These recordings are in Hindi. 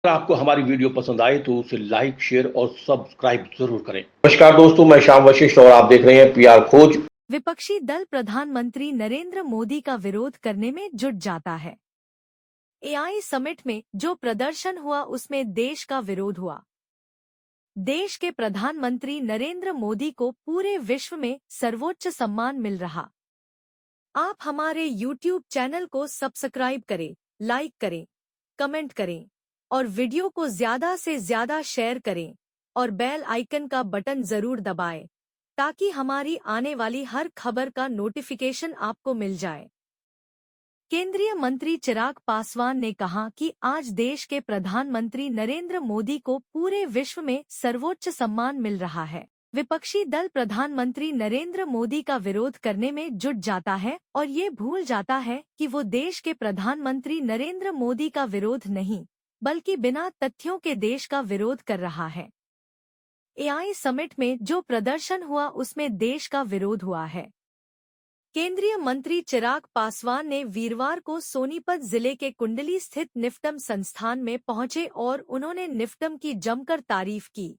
अगर आपको हमारी वीडियो पसंद आए तो उसे लाइक, शेयर और सब्सक्राइब जरूर करें। नमस्कार दोस्तों, मैं श्याम वशिष्ठ और आप देख रहे हैं पीआर खोज। विपक्षी दल प्रधानमंत्री नरेंद्र मोदी का विरोध करने में जुट जाता है। एआई समिट में जो प्रदर्शन हुआ उसमें देश का विरोध हुआ। देश के प्रधानमंत्री नरेंद्र मोदी को पूरे विश्व में सर्वोच्च सम्मान मिल रहा। आप हमारे YouTube चैनल को सब्सक्राइब करें, लाइक करें, कमेंट करें और वीडियो को ज्यादा से ज्यादा शेयर करें और बेल आइकन का बटन जरूर दबाएं ताकि हमारी आने वाली हर खबर का नोटिफिकेशन आपको मिल जाए। केंद्रीय मंत्री चिराग पासवान ने कहा कि आज देश के प्रधानमंत्री नरेंद्र मोदी को पूरे विश्व में सर्वोच्च सम्मान मिल रहा है। विपक्षी दल प्रधानमंत्री नरेंद्र मोदी का विरोध करने में जुट जाता है और ये भूल जाता है कि वो देश के प्रधानमंत्री नरेंद्र मोदी का विरोध नहीं, बल्कि बिना तथ्यों के देश का विरोध कर रहा है। एआई समिट में जो प्रदर्शन हुआ उसमें देश का विरोध हुआ है। केंद्रीय मंत्री चिराग पासवान ने वीरवार को सोनीपत जिले के कुंडली स्थित निफ्टम संस्थान में पहुंचे और उन्होंने निफ्टम की जमकर तारीफ की।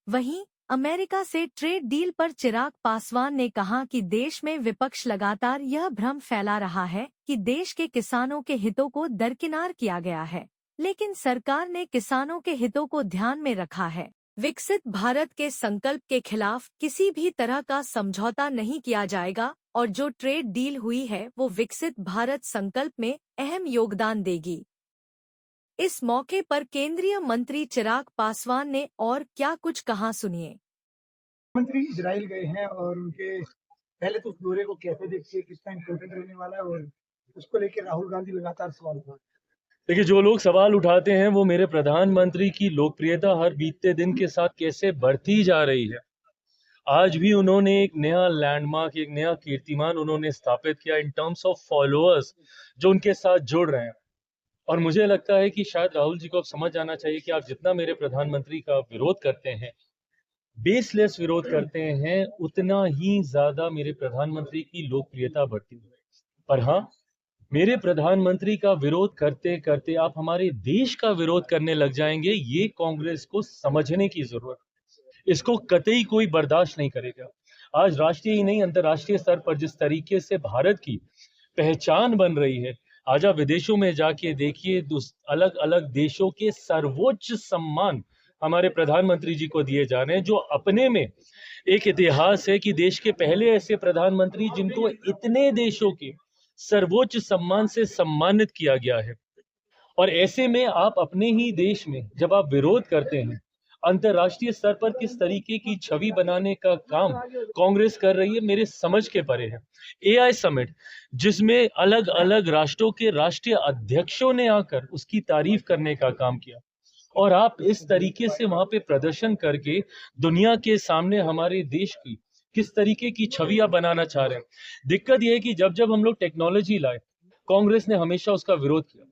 वहीं अमेरिका से ट्रेड डील पर चिराग पासवान ने कहा कि देश में विपक्ष लगातार यह भ्रम फैला रहा है कि देश के किसानों के हितों को दरकिनार किया गया है, लेकिन सरकार ने किसानों के हितों को ध्यान में रखा है। विकसित भारत के संकल्प के खिलाफ किसी भी तरह का समझौता नहीं किया जाएगा और जो ट्रेड डील हुई है वो विकसित भारत संकल्प में अहम योगदान देगी। इस मौके पर केंद्रीय मंत्री चिराग पासवान ने और क्या कुछ कहा, सुनिए। मंत्री इजराइल गए हैं और उनके पहले तो उस दौरे को कैसे देखते हैं, कितना इम्पोर्टेंट रहने वाला है और उसको लेकर राहुल गांधी लगातार सवाल उठा। देखिए, जो लोग सवाल उठाते हैं वो मेरे प्रधानमंत्री की लोकप्रियता हर बीतते दिन के साथ कैसे बढ़ती जा रही है। आज भी उन्होंने एक नया लैंडमार्क, एक नया कीर्तिमान उन्होंने स्थापित किया इन टर्म्स ऑफ फॉलोअर्स जो उनके साथ जुड़ रहे हैं। और मुझे लगता है कि शायद राहुल जी को अब समझ जाना चाहिए कि आप जितना मेरे प्रधानमंत्री का विरोध करते हैं, बेसलेस विरोध करते हैं, उतना ही ज्यादा मेरे प्रधानमंत्री की लोकप्रियता बढ़ती है। पर हाँ, मेरे प्रधानमंत्री का विरोध करते करते आप हमारे देश का विरोध करने लग जाएंगे, ये कांग्रेस को समझने की जरूरत है। इसको कतई कोई बर्दाश्त नहीं करेगा। आज राष्ट्रीय ही नहीं, अंतर्राष्ट्रीय स्तर पर जिस तरीके से भारत की पहचान बन रही है, आज आप विदेशों में जाके देखिए, अलग अलग देशों के सर्वोच्च सम्मान हमारे प्रधानमंत्री जी को दिए जा रहे हैं, जो अपने में एक इतिहास है कि देश के पहले ऐसे प्रधानमंत्री जिनको इतने देशों के सर्वोच्च सम्मान से सम्मानित किया गया है। और ऐसे में आप अपने ही देश में जब आप विरोध करते हैं, अंतर्राष्ट्रीय स्तर पर किस तरीके की छवि बनाने का काम कांग्रेस कर रही है, मेरे समझ के परे है। एआई समिट, जिसमें अलग अलग राष्ट्रों के राष्ट्रीय अध्यक्षों ने आकर उसकी तारीफ करने का काम किया, और आप इस तरीके से वहां पे प्रदर्शन करके दुनिया के सामने हमारे देश की किस तरीके की छवि आप बनाना चाह रहे हैं। दिक्कत यह है कि जब जब हम लोग टेक्नोलॉजी लाए, कांग्रेस ने हमेशा उसका विरोध किया।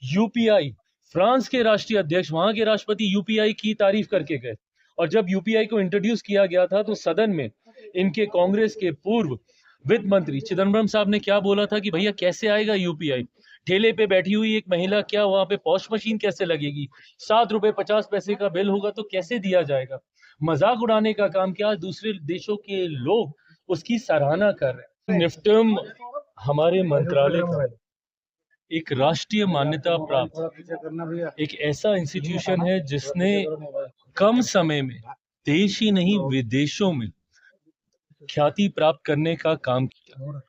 यूपीआई, फ्रांस के राष्ट्रीय अध्यक्ष, वहां के राष्ट्रपति यूपीआई की तारीफ करके गए, और जब यूपीआई को इंट्रोड्यूस किया गया था तो सदन में इनके कांग्रेस के पूर्व वित्त मंत्री चिदम्बरम साहब ने क्या बोला था कि भैया कैसे आएगा यूपीआई, ठेले पे बैठी हुई एक महिला, क्या वहां पे पॉश मशीन कैसे लगेगी, ₹7.50 का बिल होगा तो कैसे दिया जाएगा। मजाक उड़ाने का काम किया। दूसरे देशों के लोग उसकी सराहना कर रहे हैं। निफ्टम हमारे मंत्रालय का एक राष्ट्रीय मान्यता प्राप्त एक ऐसा इंस्टीट्यूशन है जिसने कम समय में देश ही नहीं विदेशों में ख्याति प्राप्त करने का काम किया,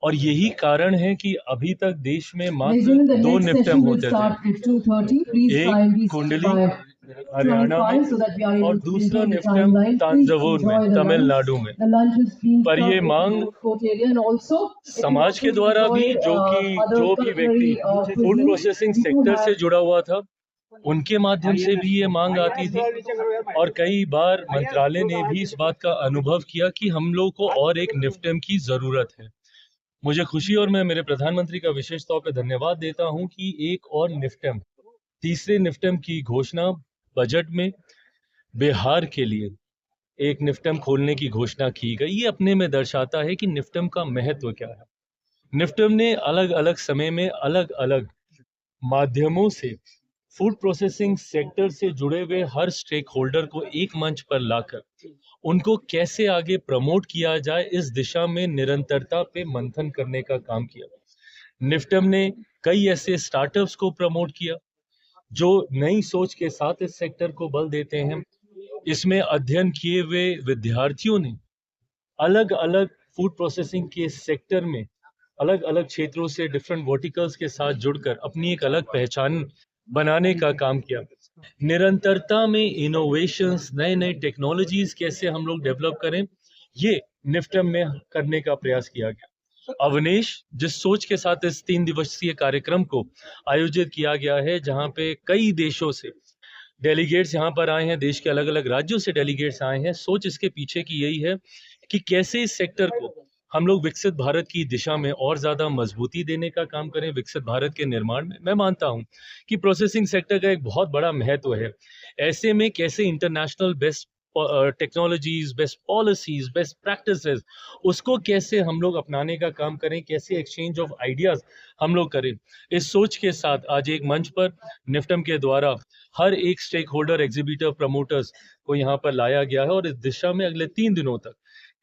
और यही कारण है कि अभी तक देश में मात्र 2 निफ्टम होते थे, एक कुंडली हरियाणा में और दूसरा निफ्टम तांजावुर में तमिलनाडु में। पर ये मांग समाज के द्वारा भी, जो भी व्यक्ति फूड प्रोसेसिंग सेक्टर से जुड़ा हुआ था, उनके माध्यम से भी ये मांग आती थी, और कई बार मंत्रालय ने भी इस बात का अनुभव किया कि हम लोग को और एक निफ्टम की जरूरत है। मुझे खुशी, और मैं मेरे प्रधानमंत्री का विशेष तौर पर धन्यवाद देता हूं कि एक और निफ्टम, तीसरे निफ्टम की घोषणा बजट में बिहार के लिए एक निफ्टम खोलने की घोषणा की गई। ये अपने में दर्शाता है कि निफ्टम का महत्व क्या है। निफ्टम ने अलग अलग समय में अलग अलग माध्यमों से फूड प्रोसेसिंग सेक्टर से जुड़े हुए हर स्टेक होल्डर को एक मंच पर लाकर उनको कैसे आगे प्रमोट किया जाए, इस दिशा में निरंतरता पे मंथन करने का काम किया। निफ्टम ने कई ऐसे स्टार्टअप्स को प्रमोट किया जो नई सोच के साथ इस सेक्टर को बल देते हैं। इसमें अध्ययन किए हुए विद्यार्थियों ने अलग अलग फूड प्रोसेसिंग के सेक्टर में अलग अलग क्षेत्रों से डिफरेंट वर्टिकल्स के साथ जुड़कर अपनी एक अलग पहचान बनाने का काम किया। निरंतरता में इनोवेशंस, नए नए टेक्नोलॉजीज कैसे हम लोग डेवलप करें, ये निफ्टम में करने का प्रयास किया गया। अवनेश, जिस सोच के साथ इस 3 दिवसीय कार्यक्रम को आयोजित किया गया है, जहां पे कई देशों से डेलीगेट्स यहाँ पर आए हैं, देश के अलग अलग राज्यों से डेलीगेट्स आए हैं, सोच इसके पीछे की यही है कि कैसे इस सेक्टर को हम लोग विकसित भारत की दिशा में और ज्यादा मजबूती देने का काम करें। विकसित भारत के निर्माण में मैं मानता हूं कि प्रोसेसिंग सेक्टर का एक बहुत बड़ा महत्व है। ऐसे में कैसे international best technologies, best policies, best practices, उसको कैसे हम लोग अपनाने का काम करें, कैसे एक्सचेंज ऑफ आइडियाज हम लोग करें, इस सोच के साथ आज एक मंच पर निफ्टम के द्वारा हर एक स्टेक होल्डर, एग्जीबिटर, प्रमोटर्स को यहाँ पर लाया गया है। और इस दिशा में अगले 3 दिनों तक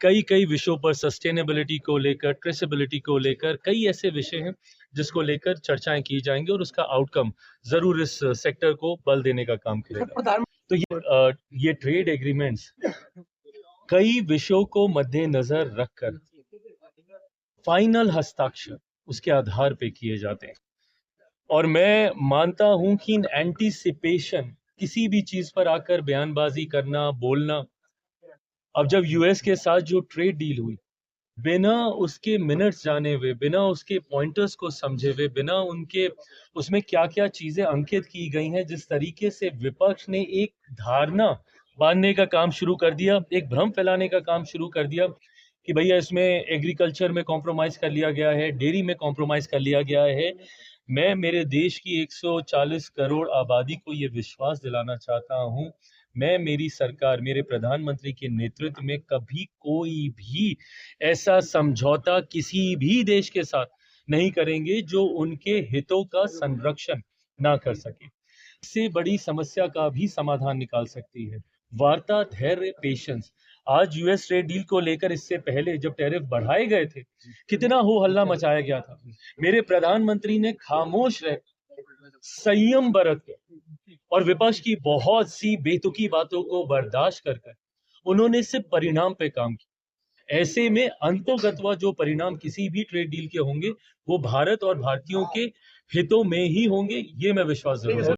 कई विषयों पर, सस्टेनेबिलिटी को लेकर, ट्रेसेबिलिटी को लेकर, कई ऐसे विषय हैं जिसको लेकर चर्चाएं की जाएंगी और उसका आउटकम जरूर इस सेक्टर को बल देने का काम करेगा। तो ये ट्रेड एग्रीमेंट्स कई विषयों को मद्देनजर रखकर फाइनल हस्ताक्षर उसके आधार पे किए जाते हैं। और मैं मानता हूं कि इन एंटीसिपेशन, किसी भी चीज पर आकर बयानबाजी करना, बोलना, अब जब यूएस के साथ जो ट्रेड डील हुई, बिना उसके मिनट्स जाने हुए, बिना उसके पॉइंटर्स को समझे हुए, बिना उनके उसमें क्या क्या चीजें अंकित की गई हैं, जिस तरीके से विपक्ष ने एक धारणा बांधने का काम शुरू कर दिया, एक भ्रम फैलाने का काम शुरू कर दिया कि भैया इसमें एग्रीकल्चर में कॉम्प्रोमाइज कर लिया गया है, डेयरी में कॉम्प्रोमाइज कर लिया गया है। मैं मेरे देश की 140 करोड़ आबादी को ये विश्वास दिलाना चाहता हूं, मैं, मेरी सरकार, मेरे प्रधानमंत्री के नेतृत्व में कभी कोई भी ऐसा समझौता किसी भी देश के साथ नहीं करेंगे जो उनके हितों का संरक्षण ना कर सके। इससे बड़ी समस्या का भी समाधान निकाल सकती है वार्ता, धैर्य, पेशेंस। आज यूएस ट्रेड डील को लेकर इससे पहले जब टैरिफ बढ़ाए गए थे, कितना हो हल्ला मचाया गया था। मेरे प्रधानमंत्री ने खामोश रह, संयम बरत कर और विपक्ष की बहुत सी बेतुकी बातों को बर्दाश्त कर उन्होंने सिर्फ परिणाम पे काम किया। ऐसे में अंतोगत्वा जो परिणाम किसी भी ट्रेड डील के होंगे वो भारत और भारतीयों के हितों में ही होंगे, ये मैं विश्वास जरूर